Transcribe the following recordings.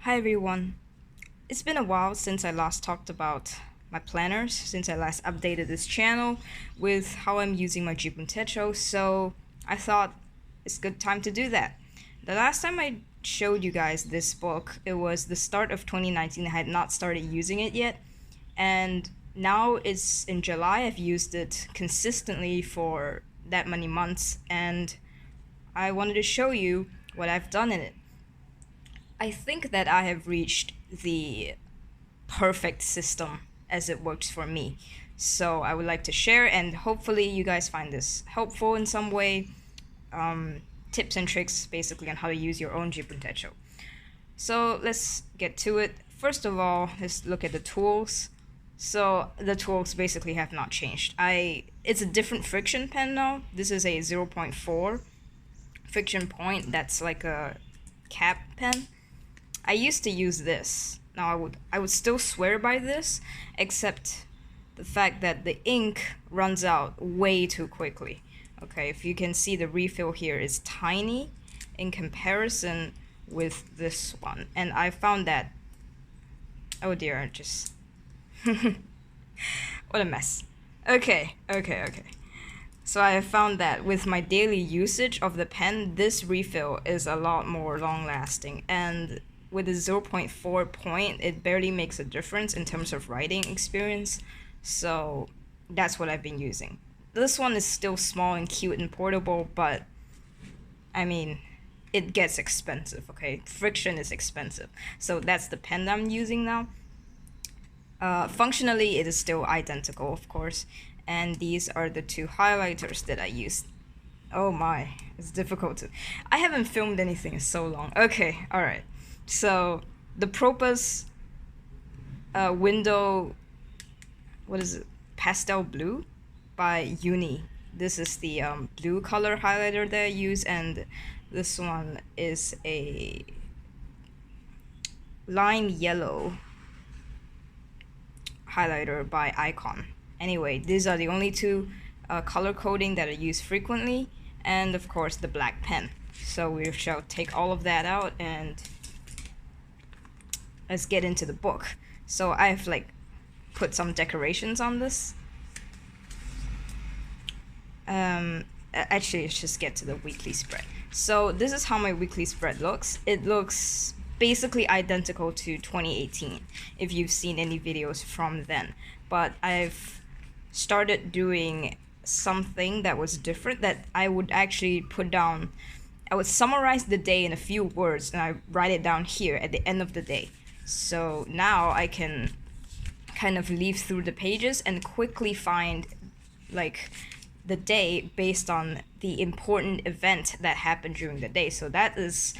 Hi everyone. It's been a while since I last talked about my planners, since I last updated this channel with how I'm using my jibun techo, so I thought it's good time to do that. The last time I showed you guys this book, it was the start of 2019. I had not started using it yet, and now it's in July. I've used it consistently for that many months, and I wanted to show you what I've done in it. I think that I have reached the perfect system as it works for me. So I would like to share, and hopefully you guys find this helpful in some way. Tips and tricks basically on how to use your own jibun techo. So let's get to it. First of all, let's look at the tools. So the tools basically have not changed. It's a different friction pen now. This is a 0.4 friction point. That's like a cap pen. I used to use this. Now I would still swear by this, except the fact that the ink runs out way too quickly. Okay, if you can see, the refill here is tiny in comparison with this one. And I found that, oh dear, just what a mess. Okay. So I have found that with my daily usage of the pen, this refill is a lot more long lasting, and with a 0.4 point, it barely makes a difference in terms of writing experience. So that's what I've been using. This one is still small and cute and portable, but I mean, it gets expensive, okay? Friction is expensive. So that's the pen I'm using now. Functionally, it is still identical, of course. And these are the two highlighters that I used. Oh my, it's difficult to... I haven't filmed anything in so long. Okay, alright. So, the Propus window... What is it? Pastel Blue by Uni. This is the blue color highlighter that I use, and this one is a lime yellow highlighter by Icon. Anyway, these are the only two color coding that I use frequently, and of course the black pen. So we shall take all of that out and let's get into the book. So I've like put some decorations on this. Actually, let's just get to the weekly spread. So this is how my weekly spread looks. It looks basically identical to 2018 if you've seen any videos from then, but I've started doing something that was different, that I would actually put down. I would summarize the day in a few words and I write it down here at the end of the day. So now I can kind of leaf through the pages and quickly find like the day based on the important event that happened during the day. So that is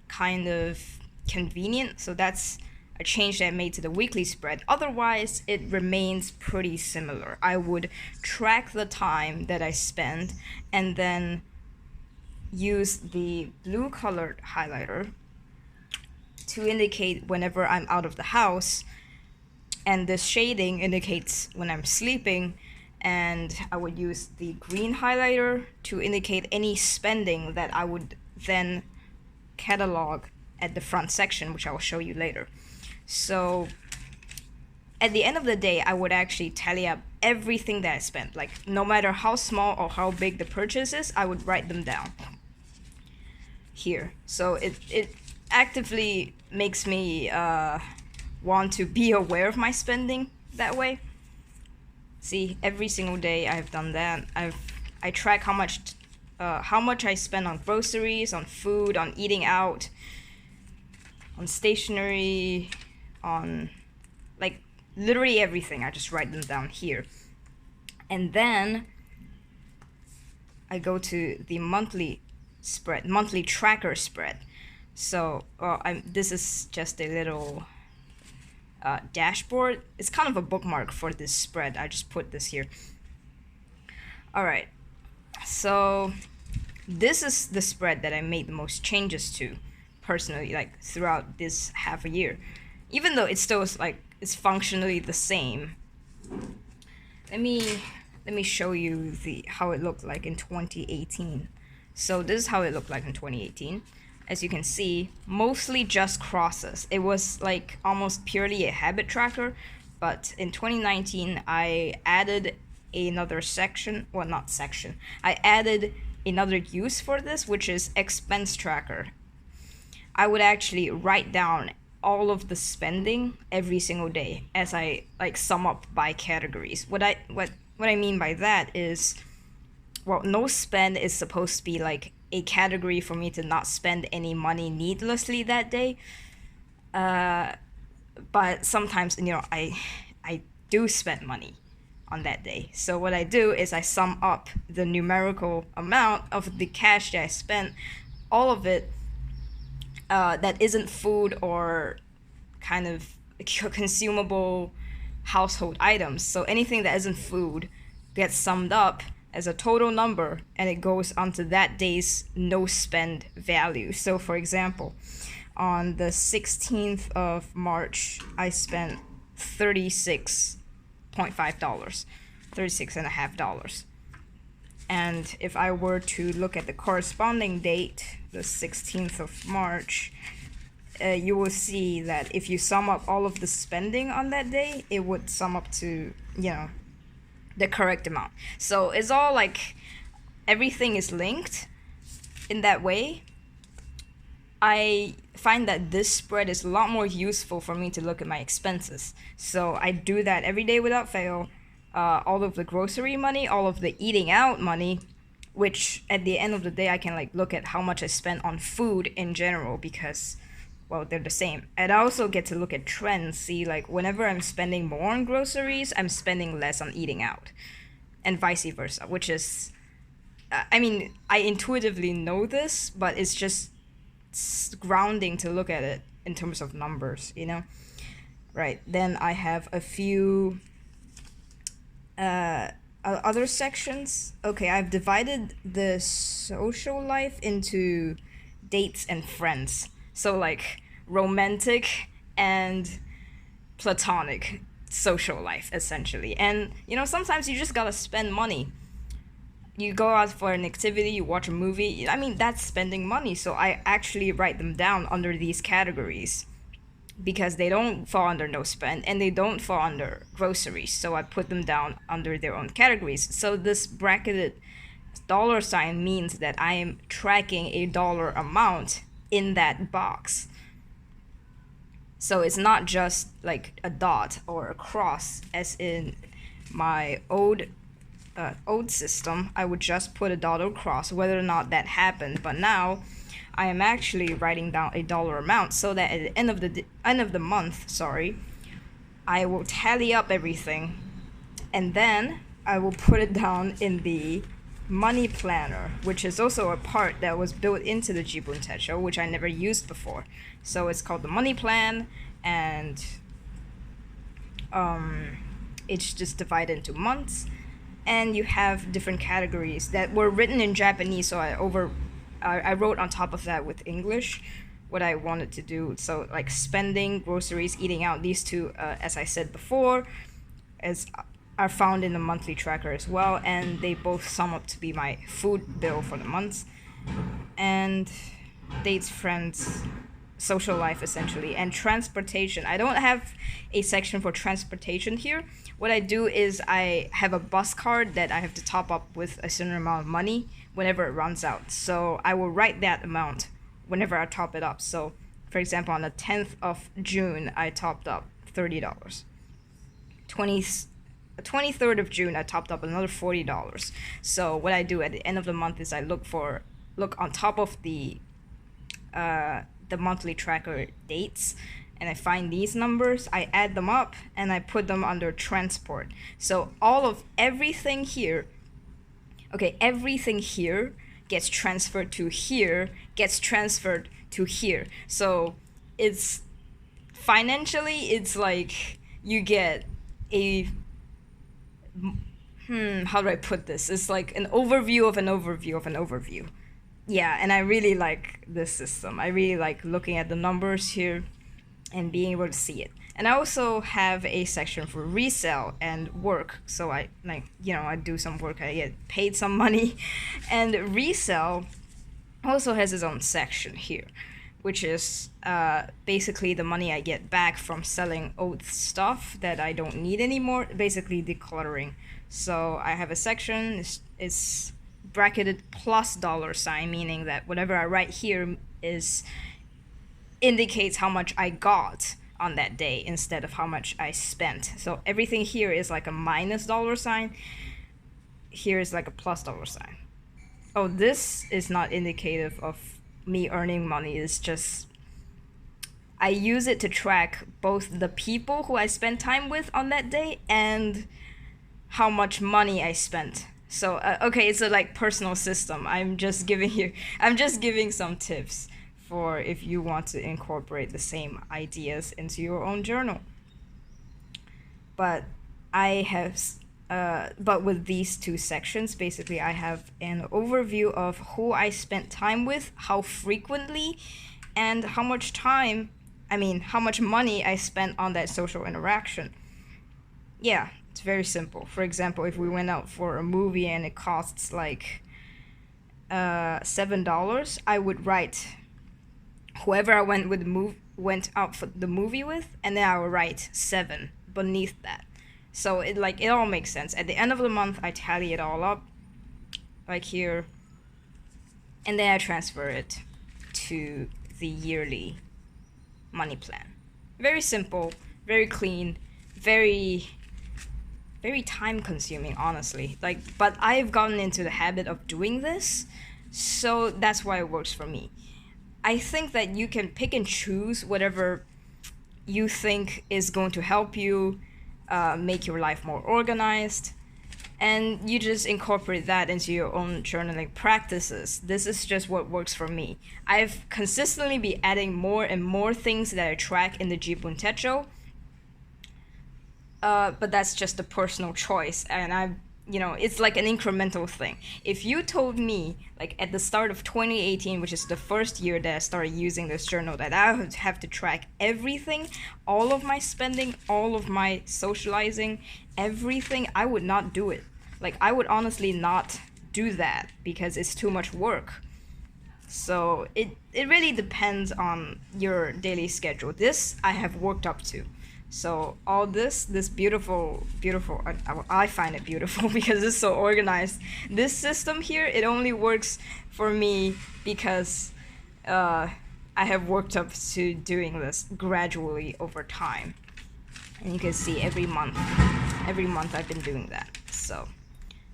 kind of convenient. So that's a change that I made to the weekly spread. Otherwise, it remains pretty similar. I would track the time that I spend and then use the blue colored highlighter to indicate whenever I'm out of the house, and this shading indicates when I'm sleeping, and I would use the green highlighter to indicate any spending that I would then catalog at the front section, which I will show you later. So at the end of the day, I would actually tally up everything that I spent. Like, no matter how small or how big the purchase is, I would write them down here. So it actively makes me want to be aware of my spending that way. See, every single day I've done that. I track how much I spend on groceries, on food, on eating out, on stationery, on like literally everything. I just write them down here. And then I go to the monthly tracker spread. So this is just a little dashboard. It's kind of a bookmark for this spread. I just put this here. Alright, so this is the spread that I made the most changes to personally, like throughout this half a year, even though it still is like it's functionally the same. Let me show you how it looked like in 2018. So this is how it looked like in 2018. as you can see, mostly just crosses. It was like almost purely a habit tracker, but in 2019 I added another section, well, not section, I added another use for this, which is expense tracker. I would actually write down all of the spending every single day as I like sum up by categories. What I mean by that is, well, no spend is supposed to be like a category for me to not spend any money needlessly that day. But sometimes, I do spend money on that day. So what I do is I sum up the numerical amount of the cash that I spent, all of it, that isn't food or kind of consumable household items. So anything that isn't food gets summed up as a total number, and it goes onto that day's no spend value. So for example, on the 16th of March, I spent $36.5, $36.50. And if I were to look at the corresponding date, the 16th of March, you will see that if you sum up all of the spending on that day, it would sum up to, the correct amount. So it's all like, everything is linked in that way. I find that this spread is a lot more useful for me to look at my expenses. So I do that every day without fail. All of the grocery money, all of the eating out money, which at the end of the day I can like look at how much I spent on food in general, because, well, they're the same. And I also get to look at trends, see like whenever I'm spending more on groceries, I'm spending less on eating out, and vice versa, which is, I intuitively know this, but it's just grounding to look at it in terms of numbers, Right, then I have a few other sections. Okay, I've divided the social life into dates and friends. So like romantic and platonic social life, essentially. And sometimes you just gotta spend money. You go out for an activity, you watch a movie, that's spending money. So I actually write them down under these categories, because they don't fall under no spend and they don't fall under groceries. So I put them down under their own categories. So this bracketed dollar sign means that I am tracking a dollar amount in that box. So it's not just like a dot or a cross as in my old system. I would just put a dot or cross whether or not that happened. But now I am actually writing down a dollar amount, so that at the end of the month, I will tally up everything, and then I will put it down in the money planner, which is also a part that was built into the Jibun techo, which I never used before. So it's called the money plan, and it's just divided into months, and you have different categories that were written in Japanese, so I wrote on top of that with English what I wanted to do. So like spending, groceries, eating out, these two, as I said before, are found in the monthly tracker as well, and they both sum up to be my food bill for the month. And dates, friends, social life, essentially, and transportation. I don't have a section for transportation here. What I do is I have a bus card that I have to top up with a certain amount of money whenever it runs out. So I will write that amount whenever I top it up. So for example, on the 10th of June, I topped up $30. 23rd of June, I topped up another $40. So what I do at the end of the month is I look on top of the monthly tracker dates, and I find these numbers, I add them up, and I put them under transport. So everything here gets transferred to here, gets transferred to here. So it's financially, it's like you get a, how do I put this? It's like an overview of an overview of an overview. Yeah, and I really like this system. I really like looking at the numbers here and being able to see it. And I also have a section for resale and work. So I I do some work, I get paid some money. And resale, also has its own section here, which is basically the money I get back from selling old stuff that I don't need anymore, basically decluttering. So I have a section, it's bracketed plus $, meaning that whatever I write here is indicates how much I got on that day instead of how much I spent. So everything here is like a minus $. Here is like a plus $. Oh, this is not indicative of me earning money. It's just I use it to track both the people who I spent time with on that day and how much money I spent. So okay, it's a like personal system. I'm just giving some tips for if you want to incorporate the same ideas into your own journal. But but with these two sections, basically I have an overview of who I spent time with, how frequently, and how much money I spent on that social interaction. Yeah, it's very simple. For example, if we went out for a movie and it costs like $7, I would write whoever I went out for the movie with, and then I would write 7 beneath that. So it all makes sense. At the end of the month, I tally it all up, like here, and then I transfer it to the yearly money plan. Very simple, very clean, very time consuming, honestly. But I've gotten into the habit of doing this, so that's why it works for me. I think that you can pick and choose whatever you think is going to help you make your life more organized, and you just incorporate that into your own journaling practices. This is just what works for me. I've consistently been adding more and more things that I track in the jibun techo, but that's just a personal choice, and it's like an incremental thing. If you told me, like at the start of 2018, which is the first year that I started using this journal, that I would have to track everything, all of my spending, all of my socializing, everything, I would not do it. Like, I would honestly not do that because it's too much work. So it really depends on your daily schedule. This I have worked up to. So all this beautiful, I find it beautiful because it's so organized. This system here, it only works for me because I have worked up to doing this gradually over time. And you can see every month I've been doing that. So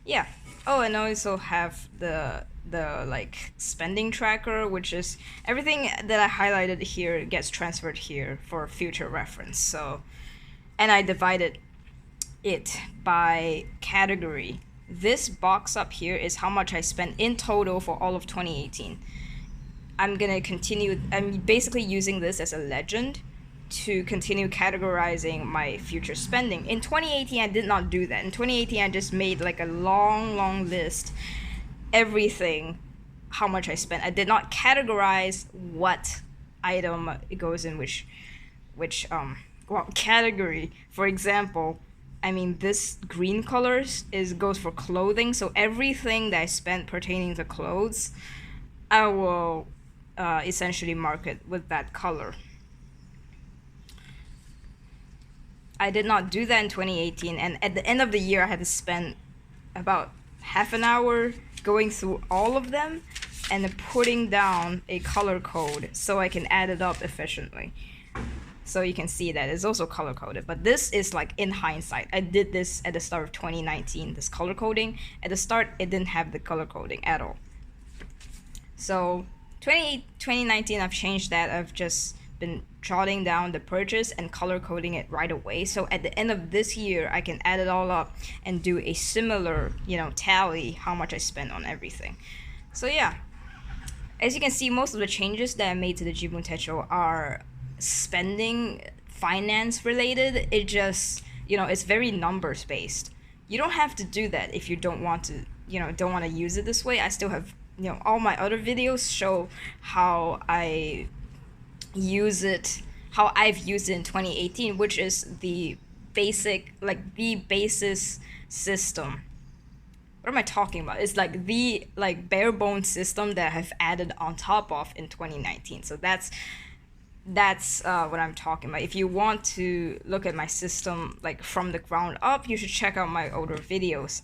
yeah. Oh, and I also have the like spending tracker, which is everything that I highlighted here gets transferred here for future reference. So, and I divided it by category. This box up here is how much I spent in total for all of 2018. I'm basically using this as a legend to continue categorizing my future spending. In 2018, I did not do that. In 2018, I just made like a long list, everything, how much I spent. I did not categorize what item it goes in which category. For example, this green colors goes for clothing, so everything that I spent pertaining to clothes, I will essentially mark it with that color. I did not do that in 2018, and at the end of the year I had to spend about half an hour going through all of them and putting down a color code so I can add it up efficiently. So you can see that it's also color coded, but this is like in hindsight. I did this at the start of 2019, this color coding. At the start, it didn't have the color coding at all. So 2019, I've changed that. I've just been jotting down the purchase and color coding it right away. So at the end of this year, I can add it all up and do a similar, tally how much I spent on everything. So yeah, as you can see, most of the changes that I made to the Jibun Techo are spending finance related. It just, it's very numbers based. You don't have to do that if you don't want to, use it this way. I still have, all my other videos show how I've used it in 2018, which is the basis system what am I talking about? It's like the like bare bones system that I've added on top of in 2019. So that's what I'm talking about. If you want to look at my system like from the ground up, you should check out my older videos.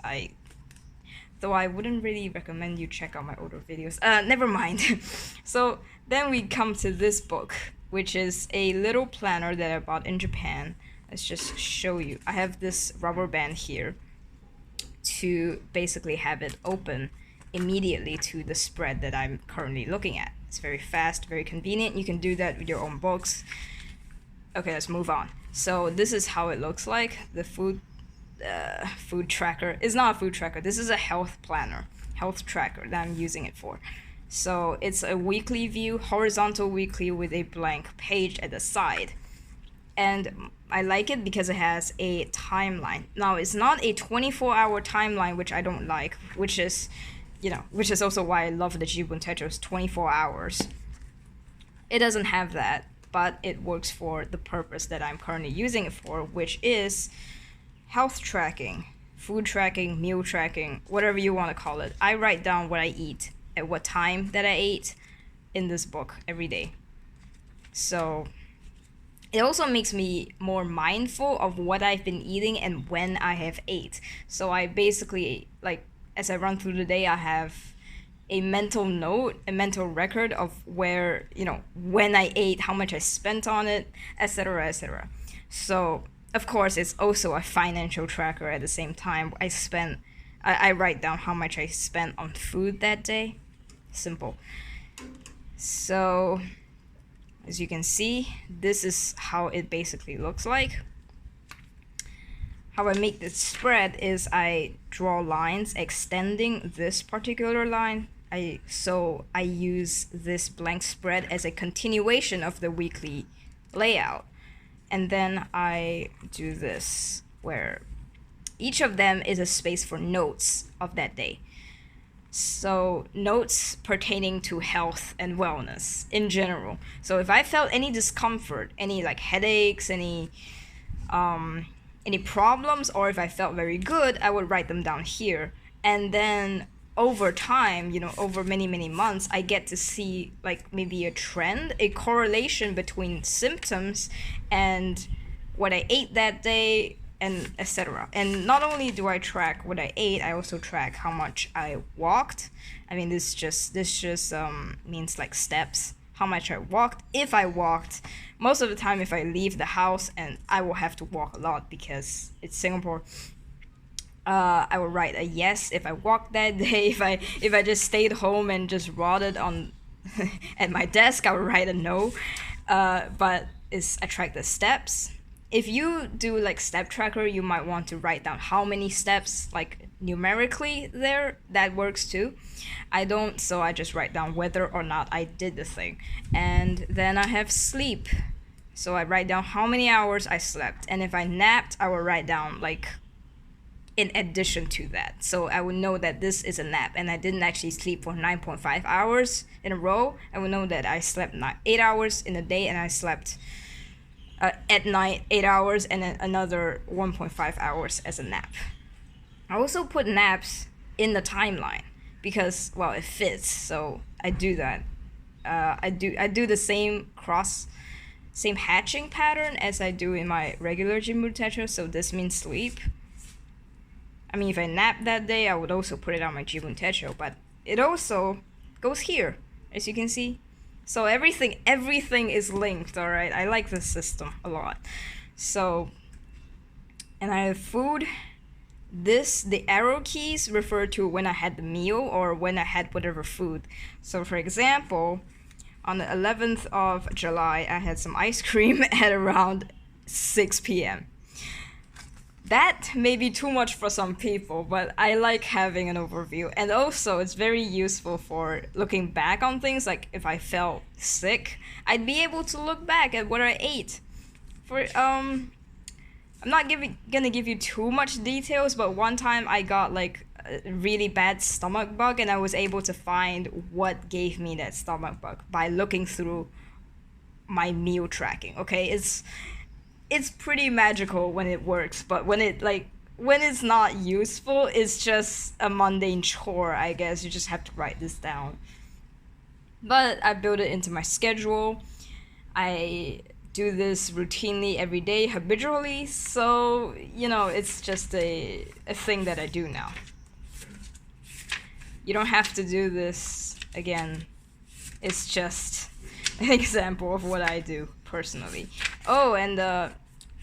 Though I wouldn't really recommend you check out my older videos. Never mind. So then we come to this book, which is a little planner that I bought in Japan. Let's just show you. I have this rubber band here to basically have it open immediately to the spread that I'm currently looking at. It's very fast, very convenient. You can do that with your own books. Okay, let's move on. So this is how it looks like. The food tracker is not a food tracker. This is a health planner, health tracker that I'm using it for. So it's a weekly view, horizontal weekly with a blank page at the side. And I like it because it has a timeline. Now, it's not a 24-hour timeline, which I don't like, which is also why I love the Jibun Techo's 24 hours. It doesn't have that, but it works for the purpose that I'm currently using it for, which is health tracking, food tracking, meal tracking, whatever you want to call it. I write down what I eat, at what time that I ate in this book every day. So it also makes me more mindful of what I've been eating and when I have ate. So I basically, like, as I run through the day, I have a mental note, a mental record of where, when I ate, how much I spent on it, etc., etc. So, of course, it's also a financial tracker at the same time. I write down how much I spent on food that day. Simple. So, as you can see, this is how it basically looks like. How I make this spread is I draw lines extending this particular line. So I use this blank spread as a continuation of the weekly layout. And then I do this, where each of them is a space for notes of that day. So notes pertaining to health and wellness in general. So if I felt any discomfort, any like headaches, any problems, or if I felt very good, I would write them down here. And then over time, over many, many months, I get to see like maybe a trend, a correlation between symptoms and what I ate that day, and etc. And not only do I track what I ate, I also track how much I walked. I mean, this just means like steps, how much I walked. If I walked, most of the time, if I leave the house, and I will have to walk a lot because it's Singapore, I will write a yes if I walked that day. If I just stayed home and just rotted on at my desk, I would write a no. But I track the steps. If you do like step tracker, you might want to write down how many steps, like numerically there. That works too. I don't, so I just write down whether or not I did the thing. And then I have sleep. So I write down how many hours I slept. And if I napped, I will write down like in addition to that. So I would know that this is a nap and I didn't actually sleep for 9.5 hours in a row. I would know that I slept 8 hours in a day and I slept at night 8 hours and then another 1.5 hours as a nap. I also put naps in the timeline because, well, it fits. So I do that. I do the same hatching pattern as I do in my regular Jibun Techo. So this means sleep. I mean, if I nap that day, I would also put it on my Jibun Techo, but it also goes here, as you can see. So everything is linked, all right? I like this system a lot. So, and I have food. The arrow keys refer to when I had the meal or when I had whatever food. So for example, on the 11th of July, I had some ice cream at around 6 p.m. That may be too much for some people, but I like having an overview. And also, it's very useful for looking back on things. Like if I felt sick, I'd be able to look back at what I ate. I'm not gonna give you too much details, but one time I got like a really bad stomach bug, and I was able to find what gave me that stomach bug by looking through my meal tracking. Okay, it's pretty magical when it works, but when when it's not useful, it's just a mundane chore, I guess. You just have to write this down. But I build it into my schedule. I do this routinely every day, habitually, so, it's just a thing that I do now. You don't have to do this again. It's just an example of what I do personally. Oh, and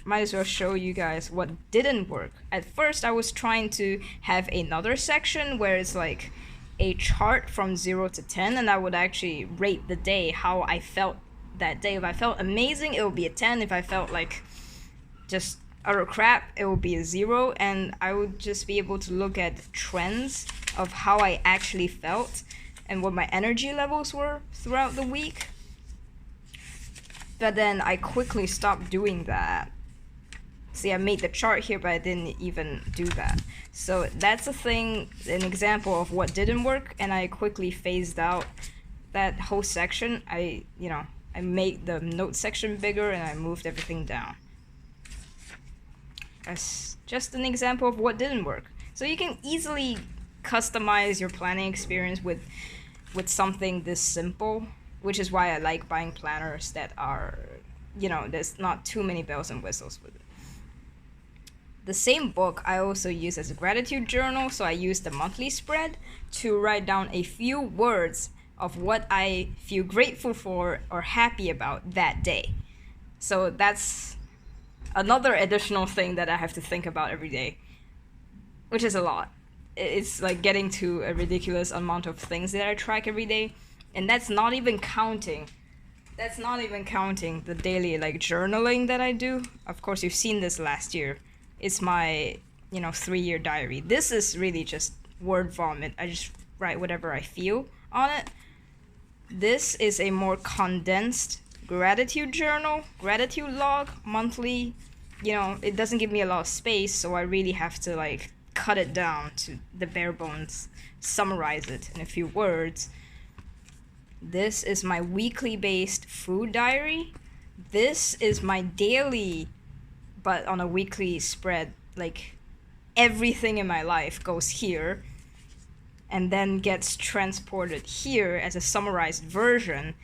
might as well show you guys what didn't work. At first, I was trying to have another section where it's like a chart from 0 to 10, and I would actually rate the day, how I felt that day. If I felt amazing, it would be a 10. If I felt like just utter crap, it would be a 0. And I would just be able to look at trends of how I actually felt and what my energy levels were throughout the week. But then I quickly stopped doing that. See, I made the chart here, but I didn't even do that. So that's an example of what didn't work, and I quickly phased out that whole section. I made the note section bigger, and I moved everything down. That's just an example of what didn't work. So you can easily customize your planning experience with something this simple, which is why I like buying planners that are, there's not too many bells and whistles with it. The same book I also use as a gratitude journal, so I use the monthly spread to write down a few words of what I feel grateful for or happy about that day. So that's another additional thing that I have to think about every day, which is a lot. It's like getting to a ridiculous amount of things that I track every day, and that's not even counting the daily journaling that I do. Of course, you've seen this last year. It's my 3-year diary. This is really just word vomit. I just write whatever I feel on it. This is a more condensed gratitude journal, gratitude log, monthly. It doesn't give me a lot of space, so I really have to cut it down to the bare bones, summarize it in a few words. This is my weekly based food diary. This is my daily, but on a weekly spread. Everything in my life goes here and then gets transported here as a summarized version,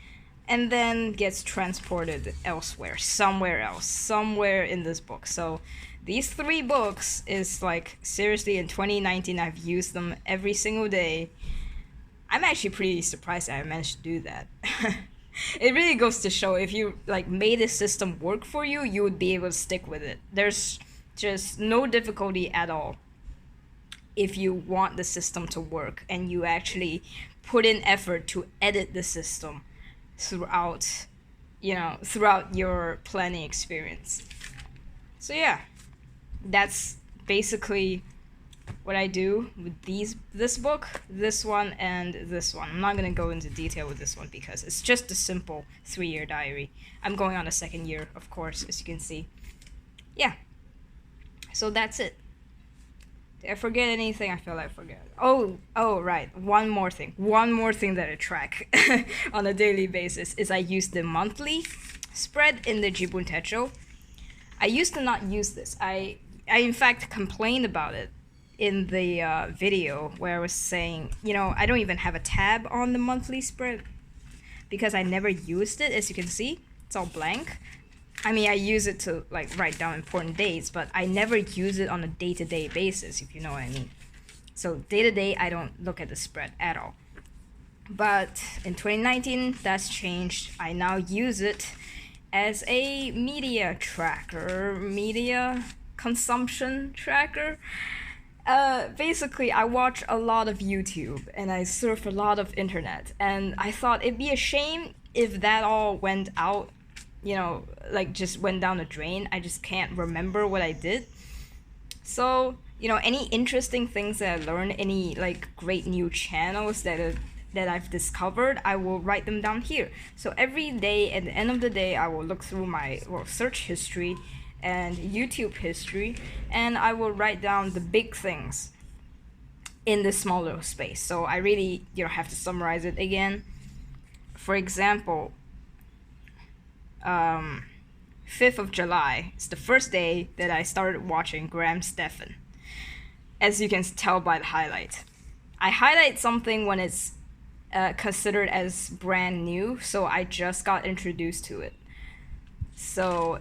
and then gets transported elsewhere, somewhere in this book. So these 3 books is seriously, in 2019 I've used them every single day. I'm actually pretty surprised that I managed to do that. It really goes to show, if you made a system work for you, you would be able to stick with it. There's just no difficulty at all if you want the system to work and you actually put in effort to edit the system throughout your planning experience. So yeah, that's basically what I do with this book, this one, and this one. I'm not going to go into detail with this one because it's just a simple 3-year diary. I'm going on a 2nd year, of course, as you can see. Yeah. So that's it. Did I forget anything? I feel like I forgot. Oh, right. One more thing that I track on a daily basis is I use the monthly spread in the jibun techo. I used to not use this. I in fact complained about it in the video where I was saying, I don't even have a tab on the monthly spread because I never used it. As you can see, it's all blank. I mean, I use it to write down important dates, but I never use it on a day-to-day basis, if you know what I mean. So day-to-day, I don't look at the spread at all. But in 2019, that's changed. I now use it as a media tracker, media consumption tracker. Basically, I watch a lot of YouTube and I surf a lot of internet, and I thought it'd be a shame if that all went out, just went down the drain. I just can't remember what I did. So, any interesting things that I learned, any great new channels that I've discovered, I will write them down here. So every day, at the end of the day, I will look through my search history and YouTube history, and I will write down the big things in this small little space. So I really have to summarize it again. For example, 5th of July is the first day that I started watching Graham Stephan. as you can tell by the highlight. I highlight something when it's considered as brand new, so I just got introduced to it. So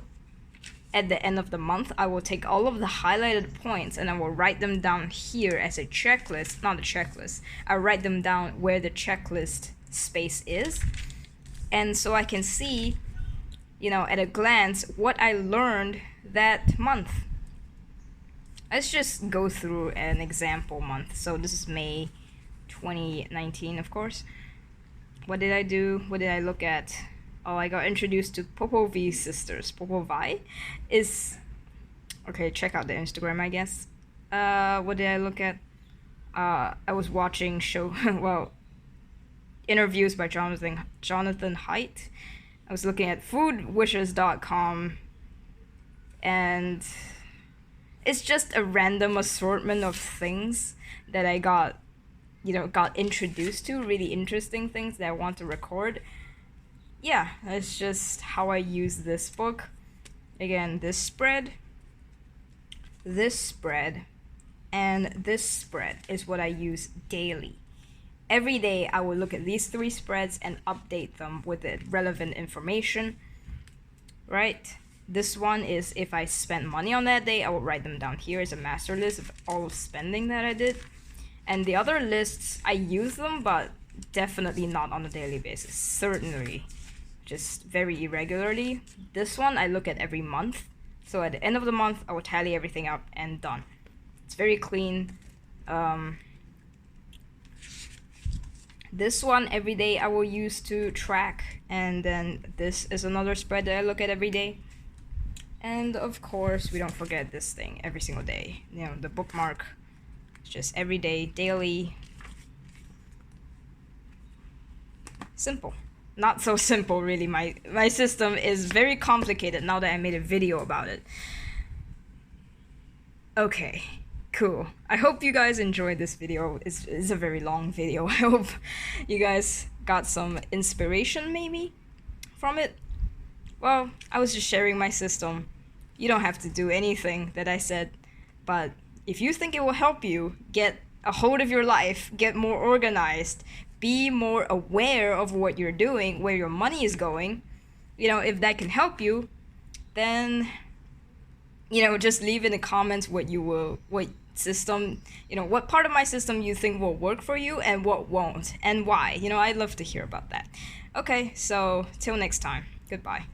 at the end of the month, I will take all of the highlighted points and I will write them down here as a checklist, not a checklist. I write them down where the checklist space is. And so I can see, at a glance, what I learned that month. Let's just go through an example month. So this is May 2019, of course. What did I do? What did I look at? Oh, I got introduced to Popovi sisters. Popovi is... Okay, check out the Instagram, I guess. What did I look at? I was watching interviews by Jonathan Haidt. I was looking at foodwishes.com, and it's just a random assortment of things that I got introduced to, really interesting things that I want to record. Yeah, that's just how I use this book. Again, this spread, and this spread is what I use daily. Every day I will look at these 3 spreads and update them with the relevant information, right? This one is if I spent money on that day, I will write them down here as a master list of all of spending that I did. And the other lists, I use them, but definitely not on a daily basis. Certainly, just very irregularly. This one I look at every month. So at the end of the month, I will tally everything up and done. It's very clean. This one every day I will use to track, and then this is another spread that I look at every day. And of course, we don't forget this thing every single day. The bookmark. It's just every day, daily. Simple. Not so simple, really. My system is very complicated now that I made a video about it. Okay. Cool. I hope you guys enjoyed this video. It's a very long video. I hope you guys got some inspiration maybe from it. Well, I was just sharing my system. You don't have to do anything that I said, but if you think it will help you get a hold of your life, get more organized, be more aware of what you're doing, where your money is going, if that can help you, then just leave in the comments what system, what part of my system you think will work for you and what won't, and why. I'd love to hear about that. Okay, so till next time, goodbye.